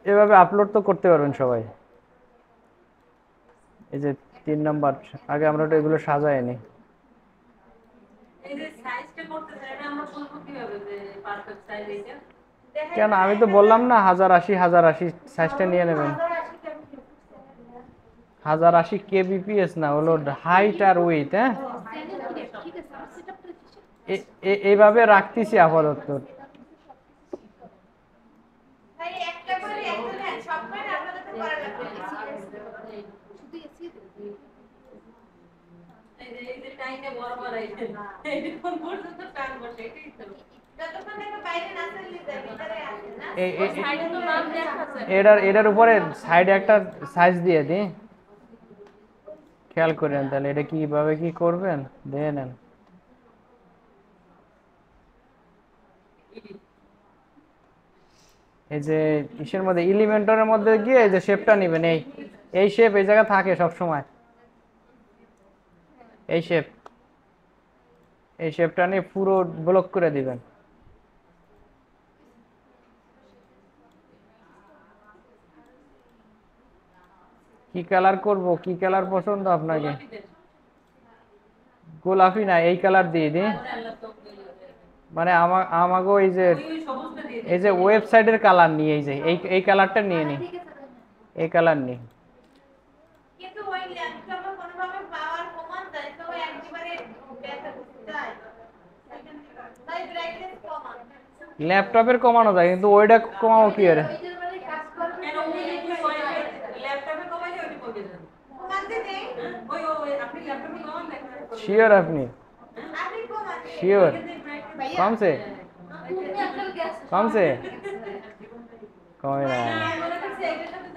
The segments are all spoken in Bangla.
এভাবে আপলোড তো করতে পারবেন সবাই। এই যে 3 নাম্বার, আগে আমরা তো এগুলো সাজাই নি। কেন, আমি তো বললাম না 1080 1080 সাইজটা নিয়ে নেবেন। 1080 কেবিপিএস না, হলো হাইট আর উইথ। হ্যাঁ, এইভাবে রাখতেছি আপাতত। এটার উপরে সাইডে একটা সাইজ দিয়ে দিই, খেয়াল করেন তাহলে এটা কিভাবে কি করবেন দেখে নেন। এই যে ইসের মধ্যে এলিমেন্টরের মধ্যে গিয়ে এই যে শেপটা নেবেন, এই শেপ এই জায়গা থাকে সব সময়। এই শেপ, এই শেপটা নিয়ে পুরো ব্লক করে দিবেন। কি কালার করব, কি কালার পছন্দ আপনাকে? গোলাপি না, এই কালার দিয়ে দিই। মানে আমাগো এই যে ওয়েবসাইটের কালার নিয়ে, এই যে এই কালারটা নিয়ে নি, এই কালার নিই। ল্যাপটপের কমানো যায়, কিন্তু ওইটা কমাবো কি আরে? শিওর আপনি? শিওর? কমছে? কমছে? কমে না?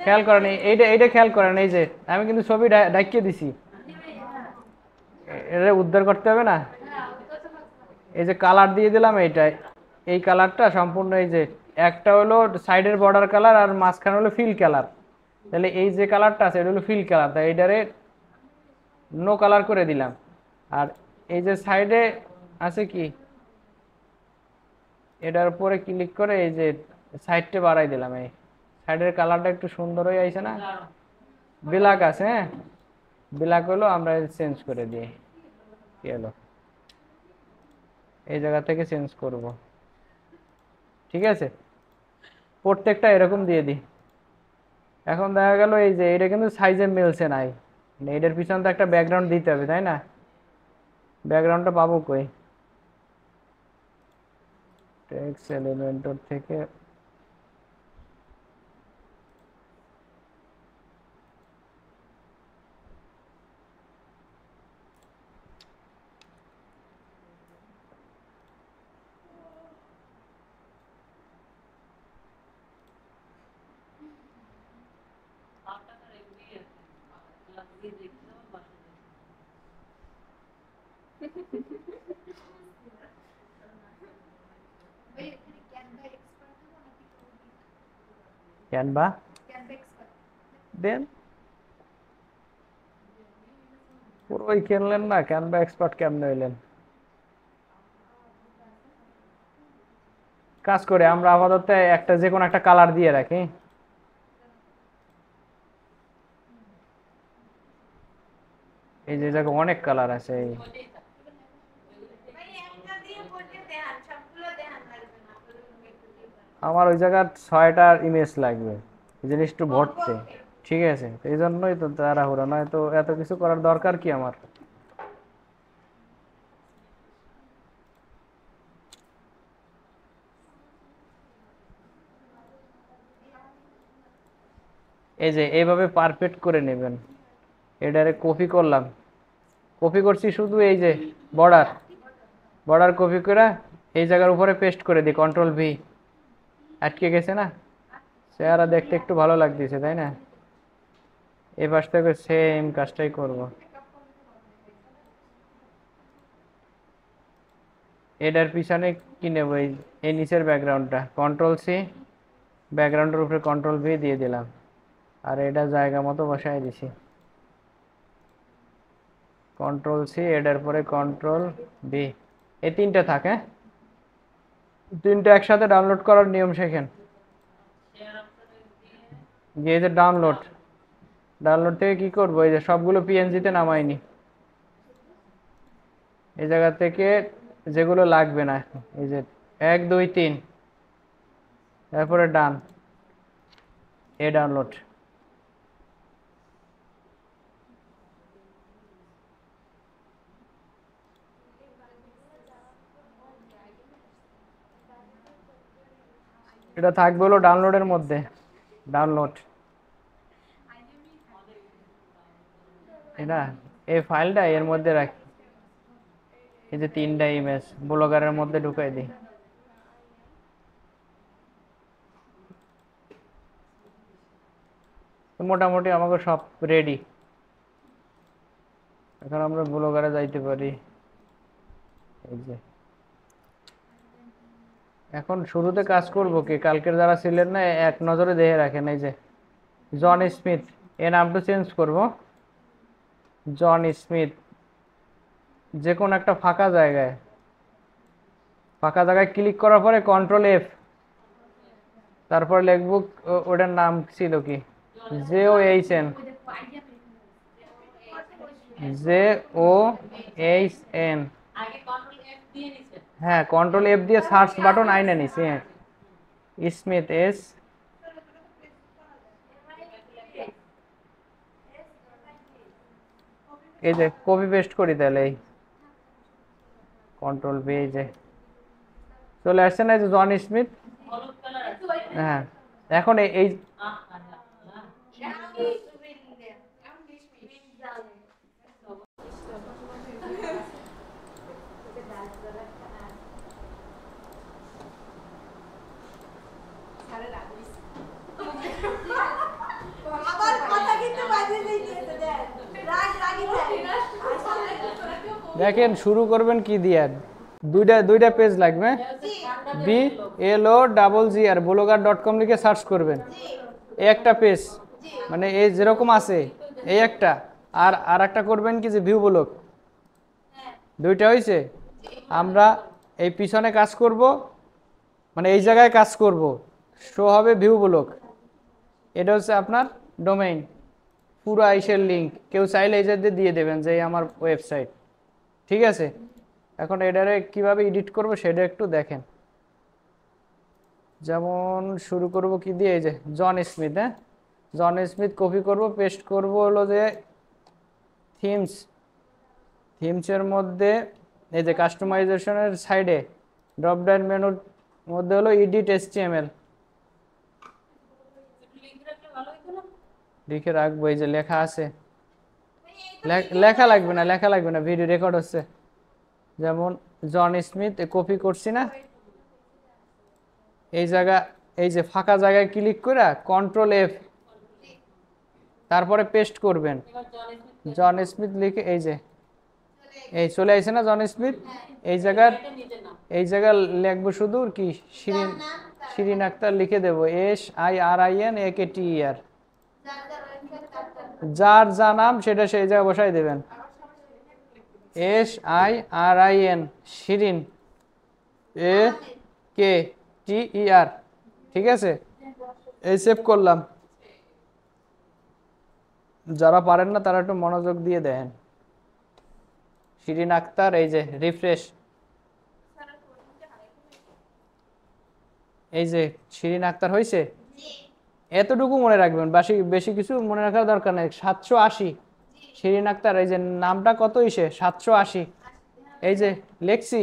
খেয়াল করেন, এইটা এইটা খেয়াল করেন, এই যে আমি কিন্তু ছবি ডাকিয়ে দিছি, এটা উদ্ধার করতে হবে না। এই যে কালার দিয়ে দিলাম এইটাই, এই কালারটা সম্পূর্ণ, এই যে একটা হলো সাইডের বর্ডার কালার আর মাঝখানে হলো ফিল কালার। তাহলে এই যে কালারটা আছে এটা হলো ফিল কালার, তাই এটারে নো কালার করে দিলাম। আর এই যে সাইডে আছে কি, এটার উপরে ক্লিক করে এই যে সাইডটা বাড়াই দিলাম, এই সাইডের কালারটা একটু সুন্দর হয়ে আইছে না? ব্ল্যাক আছে, হ্যাঁ ব্ল্যাক হলো, আমরা চেঞ্জ করে দিই। কি হলো, এই জায়গা থেকে চেঞ্জ করব, ঠিক আছে? প্রত্যেকটা এরকম দিয়ে দিই। এখন দেখা গেল এই যে এটা কিন্তু সাইজে মিলছে নাই, মানে এটার পিছনে তো একটা ব্যাকগ্রাউন্ড দিতে হবে তাই না? ব্যাকগ্রাউন্ডটা পাবো কই? টেক্সট এলিমেন্টর থেকে ক্যানভা দেন। পুরোই কিনলেন না, ক্যানভা এক্সপার্ট কেমনে হইলেন? কাজ করে আমরা আপাতত একটা যে কোনো একটা কালার দিয়ে রাখি। এই যে জায়গায় অনেক কালার আছে, এই আমার ওই জায়গার 6টা ইমেজ লাগবে, এই জিনিস একটু ভরতে। ঠিক আছে, এই জন্যই তো তাড়াহুড়ো, নয় তো এত কিছু করার দরকার কি আমার? এই যে এইভাবে পারফেক্ট করে নেবেন। এটারে কপি করলাম, কপি করছি শুধু এই যে বর্ডার, বর্ডার কপি করে এই জায়গার উপরে পেস্ট করে দিই, কন্ট্রোল V। আটকে গেছে না? চেহারা দেখতে একটু ভালো লাগতেছে তাই না? এই পাশ থেকে সেম কাজটাই করব। এটার পিছনে কি নেব, এই নিচের ব্যাকগ্রাউন্ডটা কন্ট্রোল C, ব্যাকগ্রাউন্ডের উপরে কন্ট্রোল V দিয়ে দিলাম, আর এটা জায়গা মতো বসাই দিছি। কন্ট্রোল C, এটার পরে কন্ট্রোল V, এই তিনটা থাকে। তিনটা একসাথে ডাউনলোড করার নিয়ম শেখেন। গিয়ে যে ডাউনলোড, ডাউনলোড থেকে কি করবো, এই যে সবগুলো পিএনজিতে নামাইনি, এই জায়গা থেকে যেগুলো লাগবে না, এই যে 1 2 3, তারপরে ডান, এ ডাউনলোড। এটা থাকবে হলো ডাউনলোডের মধ্যে, ডাউনলোড এটা, এই ফাইলটা এর মধ্যে রাখি, এই যে 3টা ইমেজ ব্লগারের মধ্যে ঢুকাই দিই। মোটামুটি আমাকে সব রেডি, এখন আমরা ব্লগারে যাইতে পারি। এই যে এখন শুরুতে কাজ করব কি, কালকের যারা ছিলেন না এক নজরে দেখে রাখেন, এই যে জন স্মিথ, এ নামটা চেঞ্জ করব, জন স্মিথ। যে কোনো একটা ফাঁকা জায়গায়, ফাঁকা জায়গায় ক্লিক করার পরে কন্ট্রোল F, তারপর লিখব ওটার নাম ছিল কি, JOHN, JOHN। হ্যাঁ কন্ট্রোল F দিয়ে সার্চ বাটন আইনে নিছি, হ্যাঁ স্মিথ এস, এই যে কপি পেস্ট করি তাহলে, এই কন্ট্রোল V, এই যে চলে আসছে না, এই যে জন স্মিথ। হ্যাঁ এখন এই দেখেন শুরু করবেন কি দিয়ে, দুইটা পেজ লাগবে, BLOGGR blogger.com লিখে সার্চ করবেন, এই একটা পেজ, মানে এই যেরকম আছে এই একটা, আর একটা করবেন কি যে ভিউ ব্লগ, দুইটা হয়েছে। আমরা এই পিছনে কাজ করব, মানে এই জায়গায় কাজ করব, শো হবে ভিউ ব্লগ, এটা হচ্ছে আপনার ডোমেইন, পুরো আইসের লিঙ্ক, কেউ চাইলে এই যে দিয়ে দেবেন যে আমার ওয়েবসাইট, ঠিক আছে। এখন এটারে কিভাবে এডিট করব সেটা একটু দেখেন, যেমন শুরু করব কি দিয়ে, এই যে জন স্মিথ, হ্যাঁ জন স্মিথ কপি করব, পেস্ট করব হলো যে থিমস, থিমসের মধ্যে এই যে কাস্টমাইজেশনের সাইডে ড্রপ ডাউন মেনুর মধ্যে হলো এডিট HTML, লিখে রাখবো, এই যে লেখা আছে, লেখা লাগবে না, লেখা লাগবে না, ভিডিও রেকর্ড হচ্ছে। যেমন জন স্মিথ কপি করছি না, এই জায়গা, এই যে ফাঁকা জায়গায় ক্লিক করে কন্ট্রোল F, তারপরে পেস্ট করবেন জন স্মিথ লিখে, এই যে এই চলে আসছে না জন স্মিথ, এই জায়গা লিখবো শুধু কি, শিরিন আক্তার লিখে দেবো, SIRINAKTER, যার যা নাম সেটা সেই জায়গায় বসাই দেবেন, SIRIN, শিরিন, AKTER, ঠিক আছে। এই সেভ করলাম, যারা পারেন না তারা একটু মনোযোগ দিয়ে দেন, শিরিন আক্তার, এই যে রিফ্রেশ, এই যে শিরিন আক্তার হয়েছে, এতটুকু মনে রাখবেন, বেশি বেশি কিছু মনে রাখার দরকার নেই। 780 শিরিন আক্তার, এই যে নামটা কত ইসে 780, এই যে লেখছি,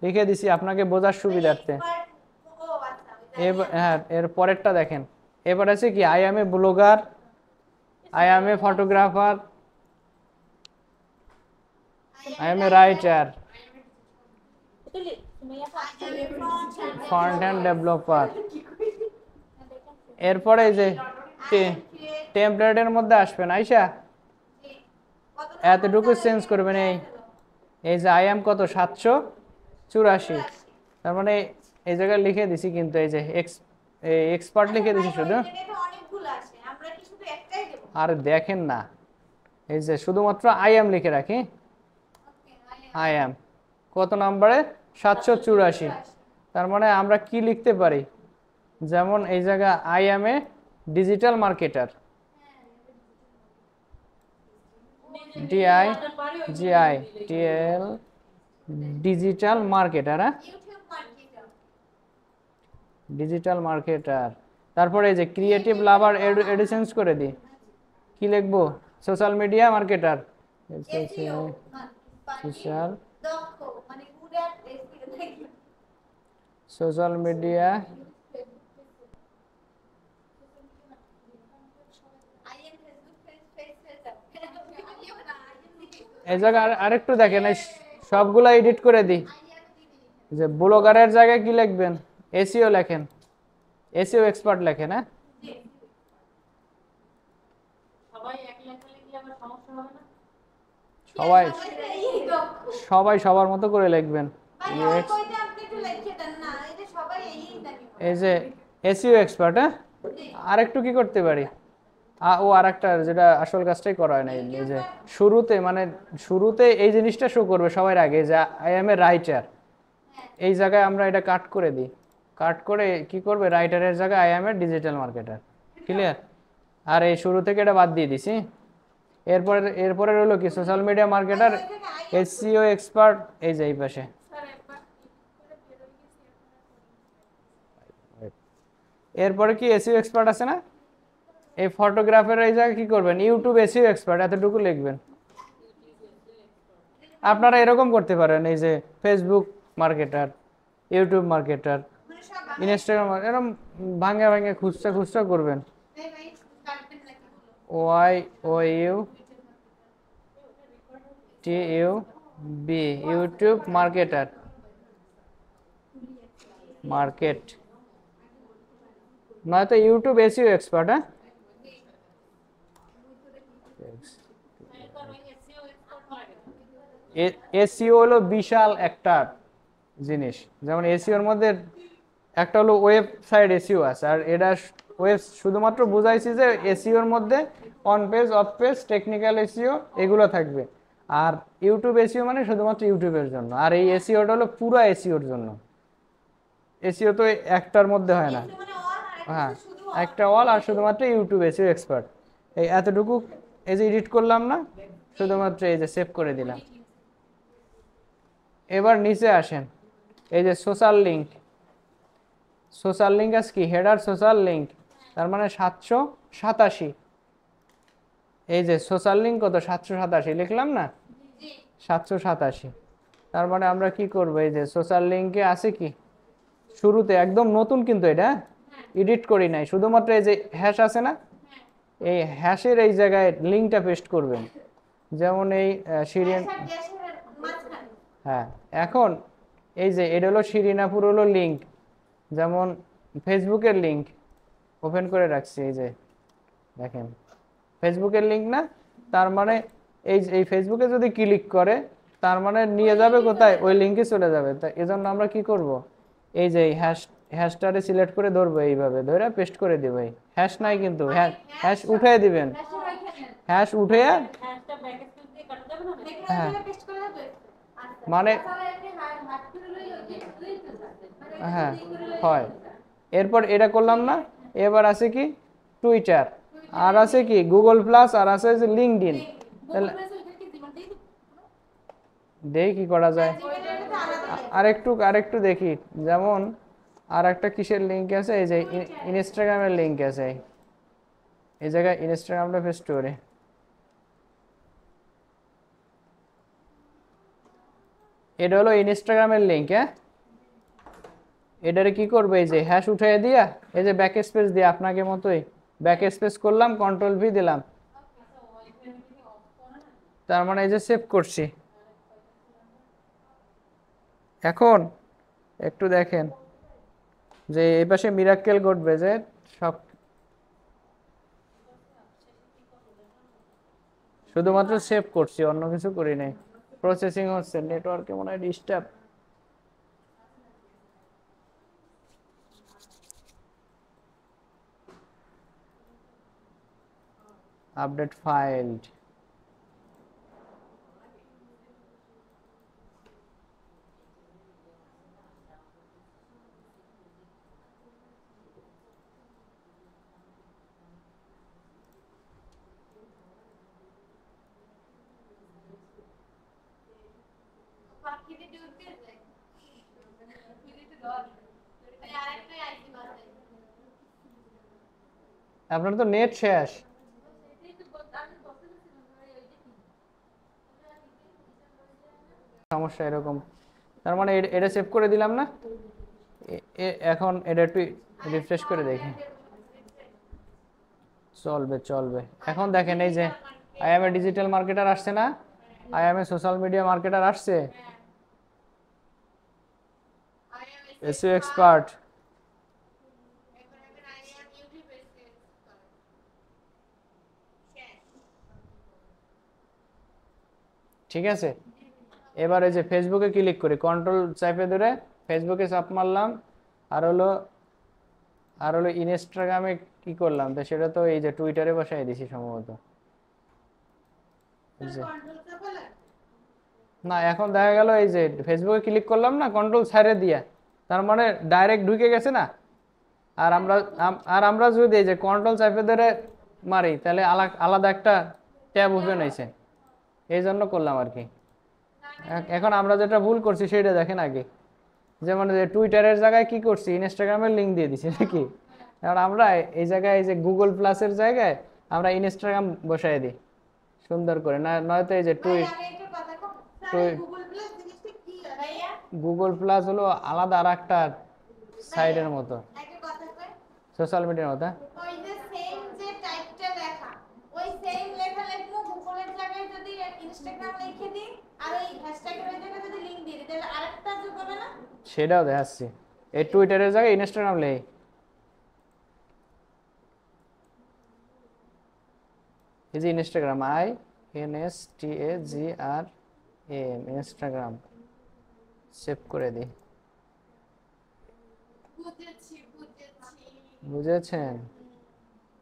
লিখে দিছি আপনাকে বোঝার সুবিধার্থে। হ্যাঁ এর পরেরটা দেখেন, এবার আছে কি, I am A blogger, I am a photographer, I am a writer, font end developer. এরপরে এই যে টেমপ্লেটের মধ্যে আসবেন, আইসা এতটুকু চেঞ্জ করবেন, এই যে আই এম কত 784, তার মানে এই জায়গায় লিখে দিছি, কিন্তু এই যে এক্সপার্ট লিখে দিছি শুধু, আর দেখেন না, এই যে শুধুমাত্র আই এম লিখে রাখি, আই এম কত নম্বরে 784, তার মানে আমরা কি লিখতে পারি, যেমন এই জায়গা I am a digital marketer, DIGITL, digital marketer. হ্যাঁ, ডিজিটাল মার্কেটার। তারপরে এই যে ক্রিয়েটিভ লাভার এডিসেন্স করে দিই, কি লিখবো? Social media marketer, social social media এই জায়গায় আরেকটু দেখেন, এই সবগুলা এডিট করে দিই। যে ব্লগারের জায়গায় কি লিখবেন? এসইও লেখেন, এসইও এক্সপার্ট লেখেন। হ্যাঁ, সবাই সবাই সবার মতো করে লিখবেন। এই যে এসইও এক্সপার্ট। হ্যাঁ, আরেকটু কি করতে পারি? ও আরেকটা যেটা আসল কাজটাই করা হয় না, এই যে শুরুতে, মানে শুরুতে এই জিনিসটা শো করবে সবার আগে যে আই এম এ রাইটার। এই জায়গায় আমরা এটা কাট করে দিই, কাট করে কি করবে, রাইটারের জায়গায় I am a digital marketer. Clear? আর এই শুরু থেকে এটা বাদ দিয়ে দিছি। এরপরে রইলো কি, social media marketer, SEO expert, এই যে এই পাশে। এরপরে কি এসইও এক্সপার্ট আছে না, এই ফটোগ্রাফার, এই জায়গায় কি করবেন, ইউটিউব এসইও এক্সপার্ট এতটুকু লিখবেন। আপনারা এরকম করতে পারেন, এই যে Facebook marketer, YouTube marketer, Instagram, এরকম ভাঙে ভাঙে খুচরা খুচরা করবেন। YOUTUB, ইউটিউব মার্কেটার, মার্কেট, নয়তো ইউটিউব এসইও এক্সপার্ট। হ্যাঁ, এসইও হলো বিশাল একটা জিনিস। যেমন এসইওর মধ্যে একটা হলো ওয়েবসাইট এসইও আছে, আর এটা ওয়েব শুধুমাত্র বুঝাইছি যে এসইওর মধ্যে on page, of page, technical SEO এগুলো থাকবে। আর ইউটিউব এসইও মানে শুধুমাত্র ইউটিউবের জন্য, আর এই এসইওটা হলো পুরো এসইওর জন্য। এসইও তো একটার মধ্যে হয় না। হ্যাঁ, একটা অল, আর শুধুমাত্র ইউটিউব এসইও এক্সপার্ট। এই এতটুকু এই যে এডিট করলাম না, শুধুমাত্র এই যে সেভ করে দিলাম। এবার নিচে আসেন, এই যে সোশ্যাল লিঙ্ক, সোশ্যাল লিঙ্ক আছে কি, হেডার সোশ্যাল লিঙ্ক, তার মানে 787। এই যে সোশ্যাল লিঙ্ক কত, 787 লিখলাম না, 787। তার মানে আমরা কি করব, এই যে সোশ্যাল লিঙ্কে আছে কি, শুরুতে একদম নতুন, কিন্তু এটা এডিট করি নাই, শুধুমাত্র এই যে হ্যাশ আছে না, এই হ্যাশের এই জায়গায় লিঙ্কটা পেস্ট করবেন। যেমন এই শিরিন, হ্যাঁ, এখন এই যে এটা হলো শিরিনাপুর হলো লিঙ্ক, যেমন ফেসবুকের লিঙ্ক ওপেন করে রাখছি, এই যে দেখেন ফেসবুকের লিঙ্ক না, তার মানে এই ফেসবুকে যদি ক্লিক করে, তার মানে নিয়ে যাবে কোথায়, ওই লিঙ্কে চলে যাবে। তাই এজন্য আমরা কি করব, এই যে হ্যাশটারে সিলেক্ট করে ধরবো, এইভাবে ধরে পেস্ট করে দেবো। হ্যাশ নাই কিন্তু, হ্যাশ উঠিয়ে দিবেন, হ্যাশ উঠে, হ্যাঁ, মানে হ্যাঁ হয়। এরপর এটা করলাম না, এবার আছে কি টুইটার, আর আছে কি গুগল প্লাস, আর আছে যে লিঙ্কডইন। তাহলে দেখি কি করা যায়, আরেকটু দেখি। যেমন আর একটা কিসের লিঙ্ক আছে, এই যে ইনস্টাগ্রামের লিঙ্ক আছে, এই জায়গায় ইনস্টাগ্রামটা পেস্ট করে, এটা হলো ইনস্টাগ্রামের লিঙ্ক। হ্যাঁ, এটারে কি করবে, এই যে হ্যাশ উঠিয়ে দিয়া, এই যে ব্যাক স্পেস দিয়ে আপনাকে মতোই ব্যাক স্পেস করলাম, কন্ট্রোল ভি দিলাম, তার মানে এই যে সেভ করছি। এখন একটু দেখেন যে এই পাশে মিরাক্কেল ঘটবে, যে সব শুধুমাত্র সেভ করছি, অন্য কিছু করি নাই। প্রসেসিং হচ্ছে, নেটওয়ার্কে মনে হয় ডিস্টার্ব। আপডেট ফাইলড, আপনার তো নেট শেষ। সমস্যা এরকম, তার মানে এটা সেভ করে দিলাম না, এখন এটা একটু রিফ্রেশ করে দেখি। চলবে চলবে। এখন দেখেন এই যে I am a digital marketer আসছে না, I am A social media marketer আসছে, এসইও এক্সপার্ট। ঠিক আছে, এবারে যে ফেসবুকে ক্লিক করি, কন্ট্রোল চাপে ধরে ফেসবুকে চাপ মারলাম, আর হলো ইনস্টাগ্রামে কি করলাম, তো সেটা তো এই যে টুইটারে বসাই দিছি সম্ভবত। না এখন দেখা গেল এই যে ফেসবুকে ক্লিক করলাম না কন্ট্রোল ছাড়ে দিয়া, তার মানে ডাইরেক্ট ঢুকে গেছে না। আর আমরা যদি এই যে কন্ট্রোল চাপে ধরে মারি, তাহলে আলাদা একটা ট্যাব ওপেন হয়েছে, এই জন্য করলাম আর কি। এখন আমরা যেটা ভুল করছি সেটা দেখেন আগে, যেমন যে টুইটারের জায়গায় কি করছি, ইনস্টাগ্রামের লিঙ্ক দিয়ে দিছি নাকি। এখন আমরা এই জায়গায় এই যে গুগল প্লাসের জায়গায় আমরা ইনস্টাগ্রাম বসাই দিই সুন্দর করে, না নয়তো এই যে গুগল প্লাস হলো আলাদা আর একটা সাইডের মতো, সোশ্যাল মিডিয়ার মতো। ওই যে সেম যে টাইপটা লেখা, ওই সেম লেখা লিখবো গুগলের জায়গায় যদি ইনস্টাগ্রাম লিখে দিই, আর ওই হ্যাশট্যাগের ওই জায়গায় যদি লিংক দিয়ে দিই, তাহলে আরেকটা যোগ হবে না? সেটাও দেখাচ্ছি, এই টুইটারের জায়গায় ইনস্টাগ্রাম লেই, এই যে ইনস্টাগ্রাম, INSTAGRAM, ইনস্টাগ্রাম সেভ করে দিই। বুঝেছেন?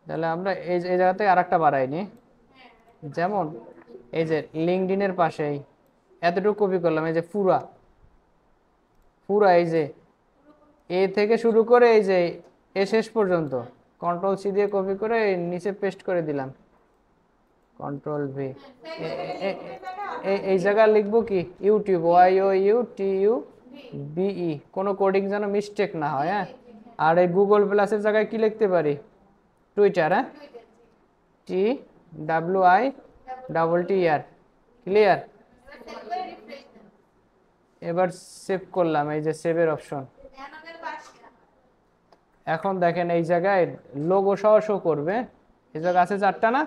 তাহলে আমরা এই জায়গা থেকে আরেকটা বাড়াইনি, যেমন এই যে লিঙ্কডইনের পাশেই এতটুকু কপি করলাম, এই যে পুরা এই যে এ থেকে শুরু করে এই যে এ শেষ পর্যন্ত কন্ট্রোল সি দিয়ে কপি করে নিচে পেস্ট করে দিলাম, কন্ট্রোল ভি। এই জায়গায় লিখবো কি ইউটিউব, YOUTUBE, কোনো কোডিং যেন মিস্টেক না হয়। হ্যাঁ, আর এই গুগল প্লাসের জায়গায় কি লিখতে পারি, টুইটার, হ্যাঁ, TWITTER, ক্লিয়ার। এবার সেভ করলাম, এই যে সেভের অপশন। এখন দেখেন এই জায়গায় লোগো সহ শো করবে, এই জায়গায় আছে 4টা না,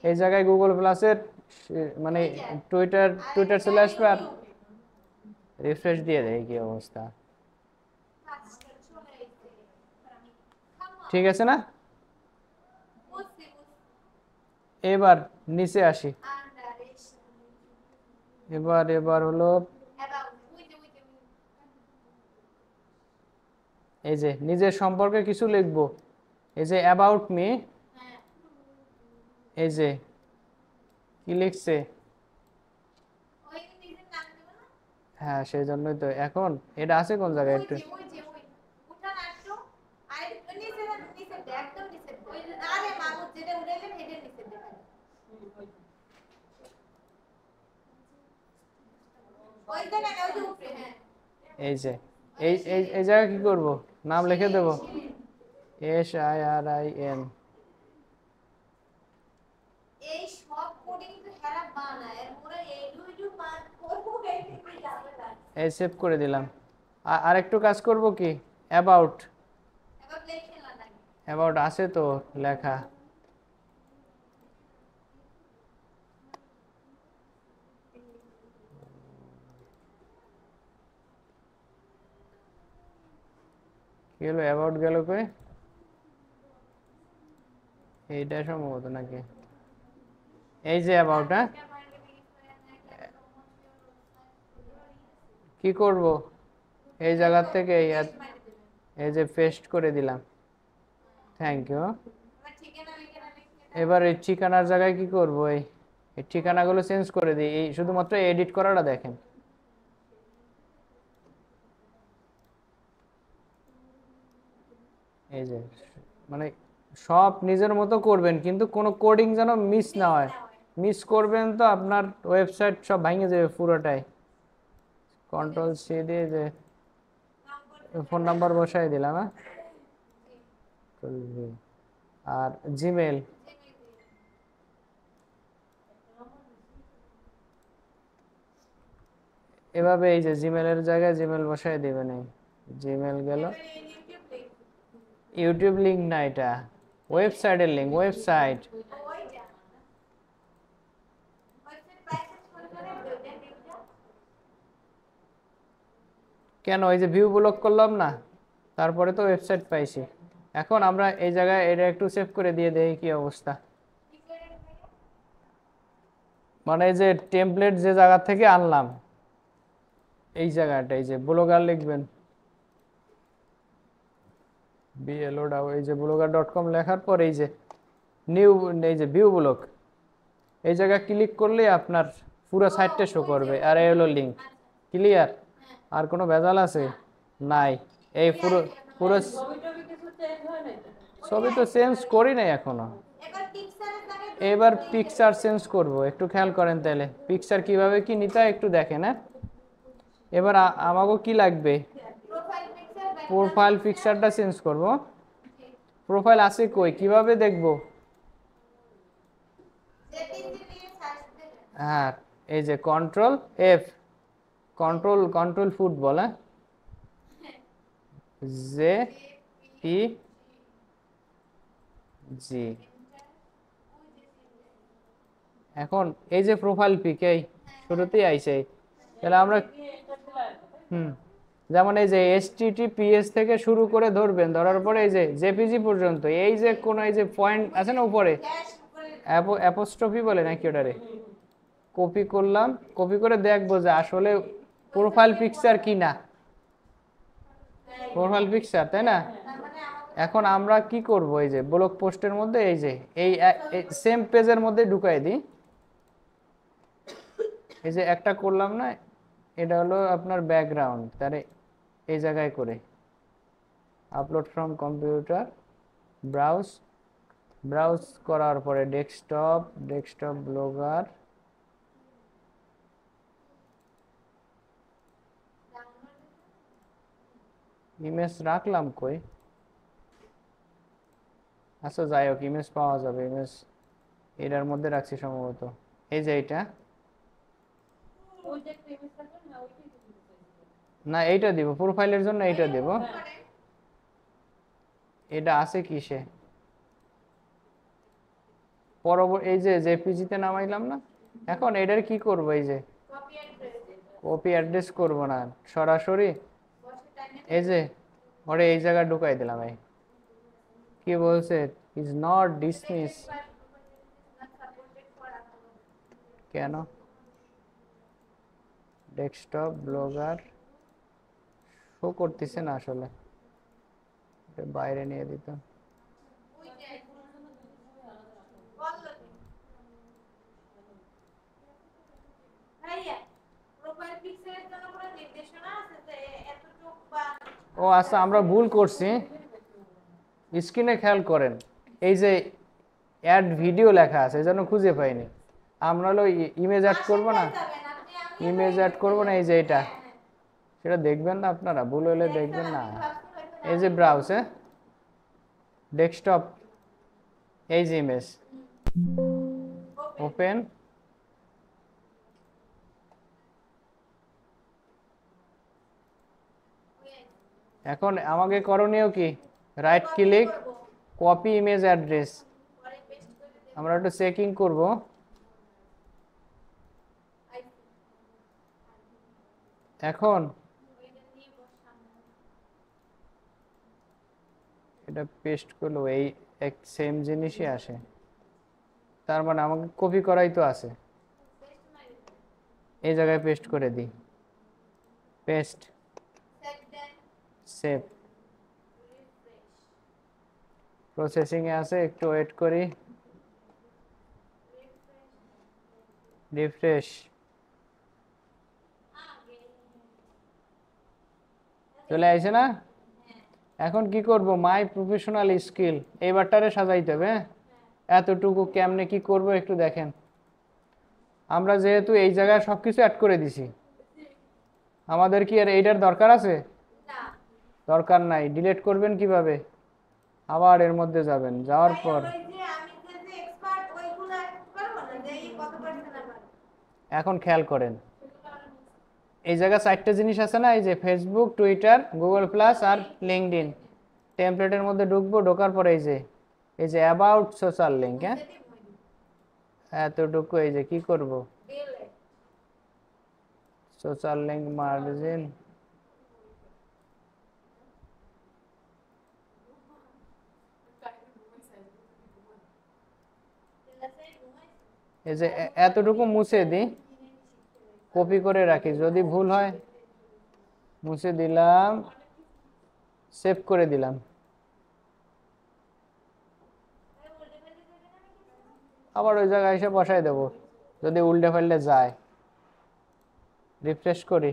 এই জায়গায় গুগল প্লাসের মানে টুইটার চলে আসবে, আর রিফ্রেশ দিয়ে দেয় কি অবস্থা, ঠিক আছে না? এবার নিচে আসি, এবার হলো এই যে নিজের সম্পর্কে কিছু লিখবো, এই যে অ্যাবাউট মি, এই যে কি লিখছে, হ্যাঁ সেই জন্যই তো। এখন এটা আছে কোন জায়গায়, একটু এই যে এই জায়গায় কি করব, নাম লিখে দেব, SIRIN। এই সব কোডিং তো হেরা বানায়, এর পরে এই দুইটু পার্ট করব, এই সেভ করে দিলাম। আর একটু কাজ করব কি, অ্যাবাউট আছে তো লেখা, কি হলো, অ্যাবাউট গেল কই, এইটা সম্ভবত নাকি, এই যে অ্যাবাউট। হ্যাঁ, কি করব, এই জায়গা থেকে এই যে পেস্ট করে দিলাম, থ্যাংক ইউ। এবার এই ঠিকানার জায়গায় কি করব, এই ঠিকানাগুলো চেঞ্জ করে দিই, এই শুধুমাত্র এডিট করাটা দেখেন, এই যে মানে সব নিজের মতো করবেন, কিন্তু কোনো কোডিং যেন মিস না হয়, মিস করবেন তো আপনার ওয়েবসাইট সব ভেঙে যাবে পুরোটাই। কন্ট্রোল সি দিয়ে যে ফোন নাম্বার বসাই দিলাম। হ্যাঁ, আর জিমেল, এভাবে এই যে জিমেলের জায়গায় জিমেল বসাই দিবেন। এই জিমেল গেল, ইউটিউব লিংক না, এটা ওয়েবসাইটের লিংক, ওয়েবসাইট। কেন, এই যে ভিউ ব্লক করলাম না, তারপরে তো ওয়েবসাইট পাইছি। এখন আমরা এই জায়গায় এটা একটু সেভ করে দিয়ে দেখি কি অবস্থা। মানে এই যে টেমপ্লেট যে জায়গা থেকে আনলাম, এই জায়গাটা, এই যে ব্লগার লিখবেন, বিএলও, এই যে blogger.com লেখার পর এই যে নিউ, এই যে ভিউ ব্লক, এই জায়গায় ক্লিক করলে আপনার পুরো সাইটটা শো করবে। আর এই হলো লিংক। ক্লিয়ার? আর কোনো ভেজাল আছে? নাই। এই পুরো পুরো ছবি তো চেঞ্জ করি নাই এখনো। এবার পিকচার চেঞ্জ করব, একটু খেয়াল করেন তাহলে পিকচার কিভাবে কি নিতে হয় একটু দেখেন। হ্যাঁ, এবার আমাকে কি লাগবে, প্রোফাইল পিকচারটা চেঞ্জ করব। প্রোফাইল আছে কই, কিভাবে দেখব? হ্যাঁ, এই যে কন্ট্রোল এফ, কন্ট্রোল ফুটবল, হ্যাঁ, জে পি জি। এখন এই যে প্রোফাইল পিক, এই শুরুতেই আইছে, তাহলে আমরা যেমন এই যে HTTPS থেকে শুরু করে ধরবেন, ধরার পরে এই যে জেপিজি পর্যন্ত, এই যে কোন এই যে পয়েন্ট আছে না উপরে, অ্যাপোস্ট্রফি বলে নাকি ওটারে, কপি করলাম, কপি করে দেখবো যে আসলে প্রোফাইল পিকচার কি না, প্রোফাইল পিকচার, তাই না? এখন আমরা কি করব, এই যে ব্লগ পোস্টের মধ্যে এই যে এই সেম পেজের মধ্যে ঢুকাই দিই। এই যে একটা করলাম না, এটা হলো আপনার ব্যাকগ্রাউন্ড, তারে এই জায়গায় করে upload from computer, browse, browse করার পরে ডেস্কটপ ব্লগার, ইমেজ রাখলাম কই, আচ্ছা যাই হোক, ইমেজ পাওয়া যাবে, ইমেজ এটার মধ্যে রাখছি সম্ভবত, এই যে এইটা, না এইটা দিব প্রোফাইলের জন্য, এইটা দেব। এটা আছে কিসে, এই যে জেপিজিতে নামাইলাম না। এখন এটার কি করব, এই যে কপি অ্যাড্রেস করব না, সরাসরি এই যে ওরে এই জায়গা ঢুকাই দিলাম। এই কি বলছে, ইজ নট ডিসমিস, কেন ডেস্কটপ ব্লগার শো করতেছে না আসলে, এটা বাইরে নিয়ে দিত। ও আচ্ছা, আমরা ভুল করছি, স্ক্রিনে খেয়াল করেন, এই যে অ্যাড ভিডিও লেখা আছে, এই জন্য খুঁজে পাইনি। আমরা হলো ইমেজ অ্যাড করবো না, ইমেজ অ্যাড করবো না, এই যে এটা, সেটা দেখবেন না আপনারা, ভুল হলে দেখবেন না। এই যে ব্রাউজ, ডেস্কটপ, এই যে ইমেজ, ওপেন, এখন আমাকে করণীয় কি, right click, copy image address, আমরা একটু চেকিং করব। এখন এটা পেস্ট করলো, এই এক সেম জিনিসই আসে, তার মানে আমাকে কপি করাই তো আছে, এই জায়গায় পেস্ট করে দিই, পেস্ট, সেভ, প্রসেসিং এ আছে, একটু ওয়েট করি, রিফ্রেশ, চলে আসে না? এখন কি করব, মাই প্রফেশনাল স্কিল, এইবারটারে সাজাইতে হবে। এতটুকু কেমনে কি করব একটু দেখেন। আমরা যেহেতু এই জায়গায় সবকিছু অ্যাড করে দিছি, আমাদের কি আর এইটার দরকার আছে? দরকার নাই। ডিলিট করবেন কিভাবে? আবার এর মধ্যে যাবেন, যাওয়ার পর এখন খেয়াল করেন, এই জায়গায় 4টা জিনিস আছে না, এই যে ফেসবুক, টুইটার, গুগল প্লাস আর লিঙ্কডইন। টেমপ্লেটের মধ্যে ঢুকবো, ঢোকার পরে এই যে অ্যাবাউট সোশ্যাল লিঙ্ক, হ্যাঁ এতটুকু। এই যে কি করব, সোশ্যাল লিঙ্ক মার্জিন, এই যে এতটুকু মুছে দিই, কপি করে রাখি, যদি ভুল হয় মুছে দিলাম, সেভ করে দিলাম। আবার ওই জায়গায় এসে বসাই দেবো, যদি উল্টে ফেললে যায়। রিফ্রেশ করি,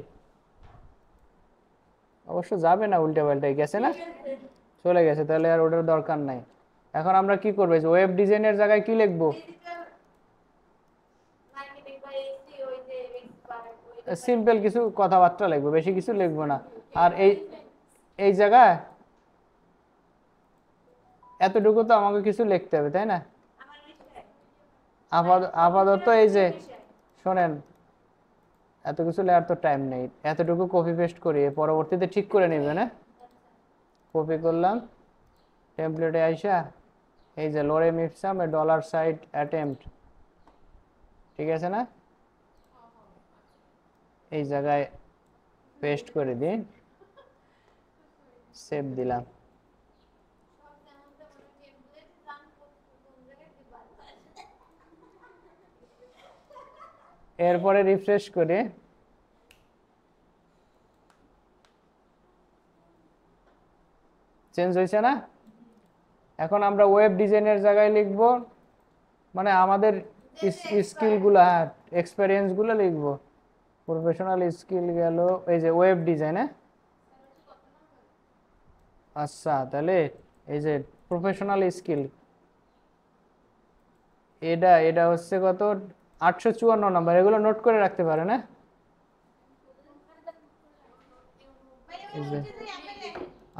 অবশ্য যাবে না, উল্টে পাল্টে গেছে না, চলে গেছে, তাহলে আর ওটার দরকার নাই। এখন আমরা কি করবো, ওয়েব ডিজাইনের জায়গায় কি লিখবো? সিম্পল কিছু কথাবার্তা লিখবো, বেশি কিছু লিখবো না। আর এই জায়গায় এতটুকু তো আমাকে কিছু লিখতে হবে, তাই না? আপাতত এই যে শোনেন, এত কিছু লেখার তো টাইম নেই, এতটুকু কপি পেস্ট করি, পরবর্তীতে ঠিক করে নেবে না। কপি করলাম, টেমপ্লেটে আইসা এই যে লোরেম ইপসাম ডলার সাইট অ্যাটেম্পট, ঠিক আছে না, এই জায়গায় পেস্ট করে দিই, সেভ দিলাম। এরপরে রিফ্রেশ করে চেঞ্জ হয়েছে না। এখন আমরা ওয়েব ডিজাইনের জায়গায় লিখব, মানে আমাদের স্কিলগুলো, হ্যাঁ এক্সপেরিয়েন্সগুলো লিখব। প্রফেশনাল স্কিল গেল, এই যে ওয়েব ডিজাইন, হ্যাঁ আচ্ছা, তাহলে এই যে প্রফেশনাল স্কিল, এটা হচ্ছে কত, 854 নাম্বার। এগুলো নোট করে রাখতে পারে না,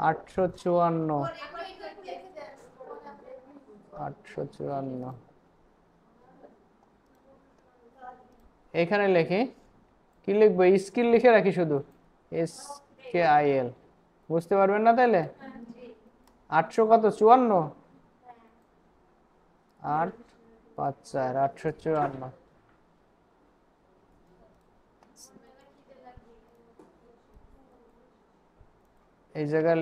854, 854। এখানে লিখি, কি লিখবো, স্কিল লিখে রাখি শুধু, SKIL, বুঝতে পারবেন না তাহলে। 800 কত, 54, 8 5 4, 854। এই জায়গায়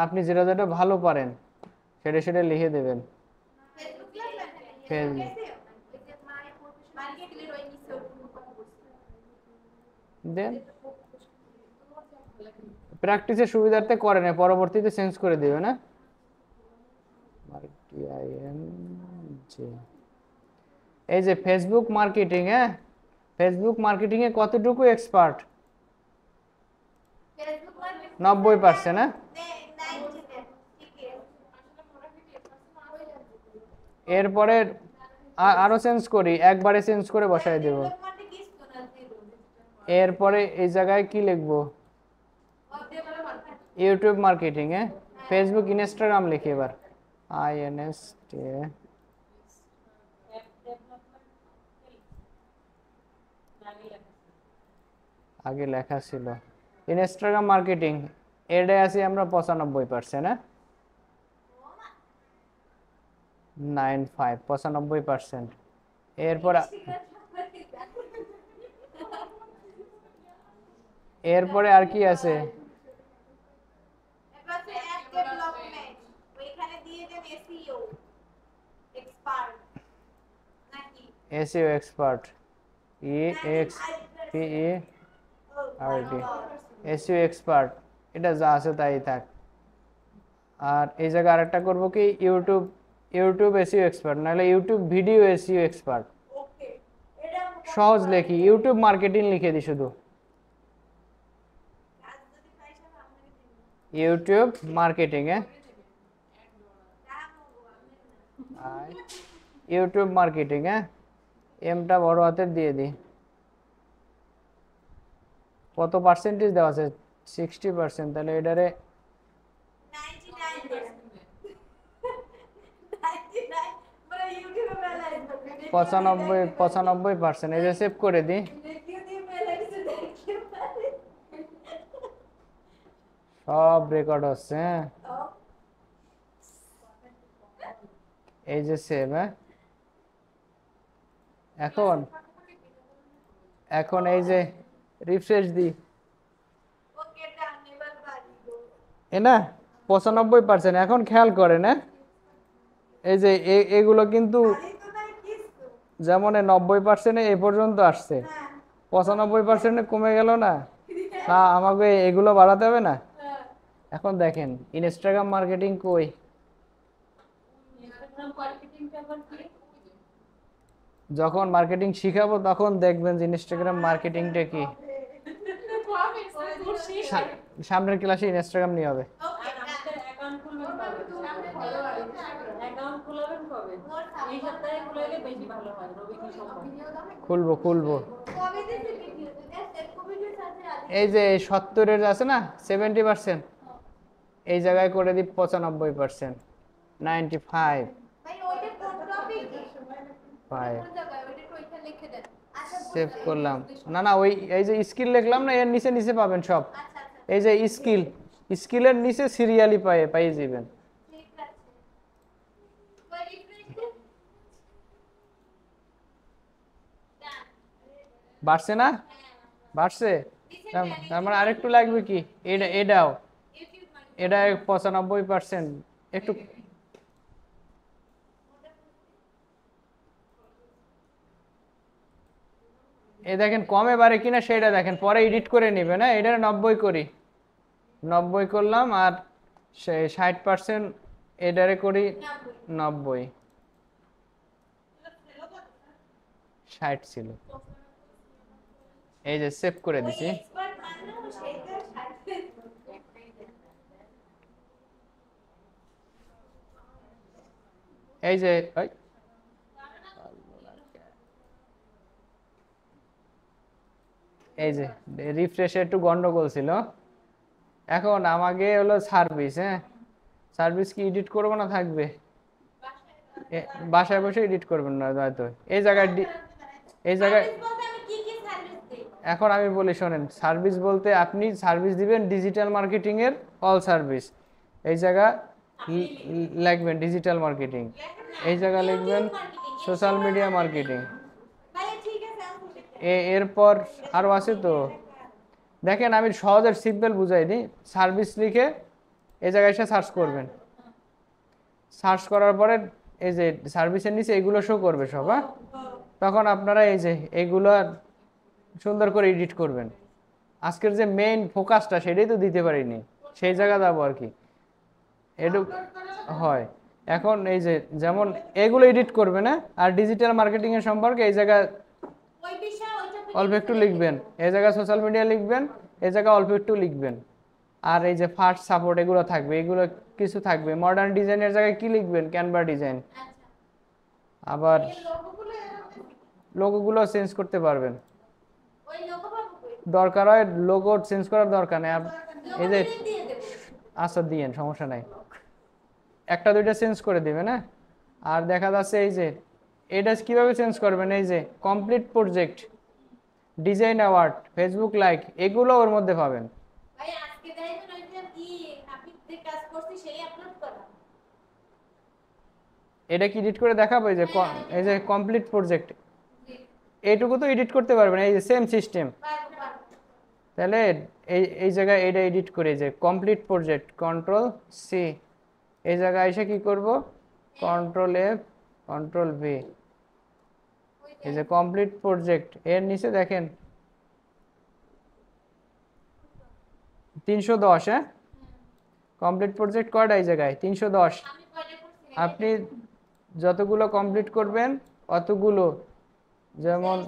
আপনি যেটা যেটা ভালো পারেন সেটা সেটা লিখে দেবেন। দেন প্র্যাকটিসের সুবিধার্থে করে না, পরবর্তীতে চেঞ্জ করে দিবে না। এই যে ফেসবুক মার্কেটিং, হ্যাঁ ফেসবুক মার্কেটিং এ কতটুকু এক্সপার্ট? 90%, হ্যাঁ। এরপরে আরো চেঞ্জ করি, একবারে চেঞ্জ করে বসাই দেব। এরপরে এই জায়গায় কি লিখবো, ইউটিউব মার্কেটিং, হ্যাঁ ফেসবুক ইনস্টাগ্রাম লিখি এবার, INST, আগে লেখা ছিল ইনস্টাগ্রাম মার্কেটিং, এডে আছি আমরা 95%, হ্যাঁ 95, 95%। এরপরে আর কি আছে, SEO expert, EXPERT, SEO expert, এটা যা আছে তাই থাক। আর এই জায়গায় আরেকটা করবো কি, ইউটিউব SEO এক্সপার্ট, নাহলে ইউটিউব ভিডিও SEO এক্সপার্ট। সহজ লেখি, ইউটিউব মার্কেটিং লিখে দিই শুধু, ইউটিউব মার্কেটিং, ইউটিউব মার্কেটিং, এমটা বড় হাতের দিয়ে দিই, কত পার্সেন্টেজ দেওয়া আছে? 60%। তাহলে এটারে 95%। এই যে সেভ করে দিই, সব রেকর্ড হচ্ছে। হ্যাঁ, এই যে সেভ। হ্যাঁ, এখন এখন এই যে রিফ্রেশ দিই, এ না 95%। এখন খেয়াল করেন, হ্যাঁ এই যে এগুলো কিন্তু যেমন 90%-এ এ পর্যন্ত আসছে, 95%-এ কমে গেল না? না, আমাকে এগুলো বাড়াতে হবে না? এখন দেখেন ইনস্টাগ্রাম মার্কেটিং কই, যখন মার্কেটিং শিখাবো তখন দেখবেন যে ইনস্টাগ্রাম মার্কেটিংটা কি। সামনের ক্লাসে ইনস্টাগ্রাম নিয়ে হবে। খুলবো খুলবো। এই যে 70-এর আছে না 70%, এই জায়গায় করে দিই 95%, 95 সেভ করলাম। না না, ওই এই যে স্কিল লিখলাম না, এর নিচে নিচে পাবেন সব। এই যে স্কিল, স্কিলের নিচে সিরিয়ালি পাইয়ে যাবেন। বাড়ছে না? বাড়ছে। তার মানে আরেকটু লাগবে কি? এটাও এটা 95%। একটু এই দেখেন কমে বাড়ে কিনা সেটা দেখেন, পরে এডিট করে নেবেন। হ্যাঁ, এটা 90 করি, 90 করলাম, আর 60% এটারে করি 90। 60 ছিল, এই যে সেভ করে দিছি। এই যে এই যে রিফ্রেশে একটু গন্ডগোল ছিল। এখন আমাকে হলো সার্ভিস, হ্যাঁ সার্ভিস কি এডিট করবো না থাকবে? বাসায় বসে এডিট করবেন না হয়তো। এই জায়গায় এই জায়গায় এখন আমি বলি শোনেন, সার্ভিস বলতে আপনি সার্ভিস দিবেন ডিজিটাল মার্কেটিং এর অল সার্ভিস। এই জায়গা লিখবেন ডিজিটাল মার্কেটিং, এই জায়গা লিখবেন সোশ্যাল মিডিয়া মার্কেটিং। এরপর আরো আছে তো, দেখেন আমি সহজের সিম্পল বুঝাই দিই। সার্ভিস লিখে এই জায়গায় এসে সার্চ করবেন, সার্চ করার পরে এই যে সার্ভিসের নিচে এগুলো শো করবে সব। হ্যাঁ, তখন আপনারা এই যে এগুলো সুন্দর করে এডিট করবেন। আজকের যে মেইন ফোকাসটা সেটাই তো দিতে পারিনি, সেই জায়গা যাবো আর কি। এটু হয়। এখন এই যে যেমন এগুলো এডিট করবে না, আর ডিজিটাল মার্কেটিং এর সম্পর্কে এই জায়গায় অল্প একটু লিখবেন, এই জায়গায় সোশ্যাল মিডিয়া লিখবেন, এই জায়গায় অল্প একটু লিখবেন। আর এই যে ফার্স্ট সাপোর্ট এগুলো থাকবে, এগুলো কিছু থাকবে। মডার্ন ডিজাইনের জায়গায় কি লিখবেন? Canva design. আবার লোগোগুলো চেঞ্জ করতে পারবেন, দরকার হয় লোগো চেঞ্জ করার দরকার নেই। এই যে আচ্ছা দিয়েন, সমস্যা নাই, একটা দুইটা চেঞ্জ করে দিবেন। হ্যাঁ, আর দেখা যাচ্ছে এই যে এটা কিভাবে চেঞ্জ করবেন, এই যে complete project, design award, Facebook like, এগুলো ওর মধ্যে পাবেন। এটা কি এডিট করে দেখাবো? এই যে কমপ্লিট প্রজেক্ট, এইটুকু তো এডিট করতে পারবেন, এই যে সেম সিস্টেম। তাহলে এই জায়গায় এটা এডিট করে, যে কমপ্লিট প্রজেক্ট, কন্ট্রোল সি, এই জায়গায় এসে কি করব, কন্ট্রোল এফ, কন্ট্রোল ভি, এই যে কমপ্লিট প্রজেক্ট এর নিচে দেখেন 310। হ্যাঁ, কমপ্লিট প্রজেক্ট কয়টা? এই জায়গায় 310। আপনি যতগুলো কমপ্লিট করবেন অতগুলো, যেমন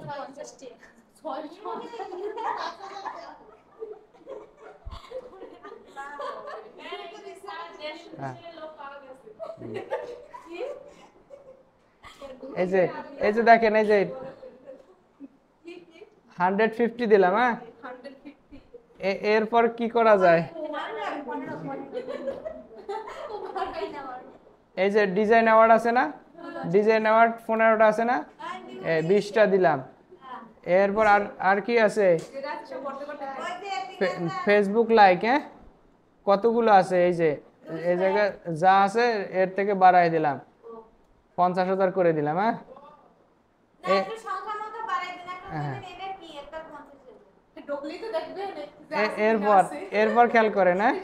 এই যে দেখেন, এই যে 150 দিলাম। হ্যাঁ, এরপর কি করা যায়? এই যে ডিজাইন অ্যাওয়ার্ড আছে না, ডিজাইন অ্যাওয়ার্ড 15টা আছে না, 20টা দিলাম। এরপর আর আর কি আছে? ফেসবুক লাইক, হ্যাঁ কতগুলো আছে? এই যে এই জায়গায় যা আছে এর থেকে বাড়াই দিলাম, 50,000 করে দিলাম। হ্যাঁ এরপর এরপর খেয়াল করেন, হ্যাঁ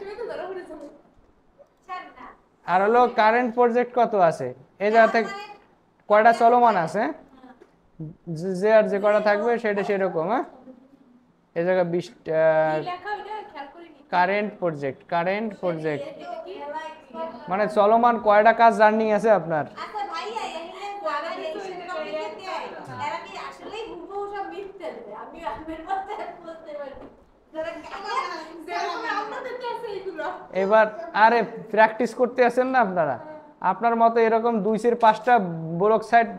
আর হলো কারেন্ট প্রজেক্ট কত আছে এই জায়গা থেকে, কয়টা চলমান আছে, যে আর যে কয়টা থাকবে সেটা সেরকম। হ্যাঁ এই জায়গা 20টা কারেন্ট প্রজেক্ট, কারেন্ট প্রজেক্ট মানে চলমান কয়টা কাজ রানিং আছে আপনার। এবার আরে প্র্যাকটিস করতে আছেন না আপনারা, আপনার মতো এরকম 2-5টা ব্লক সাইট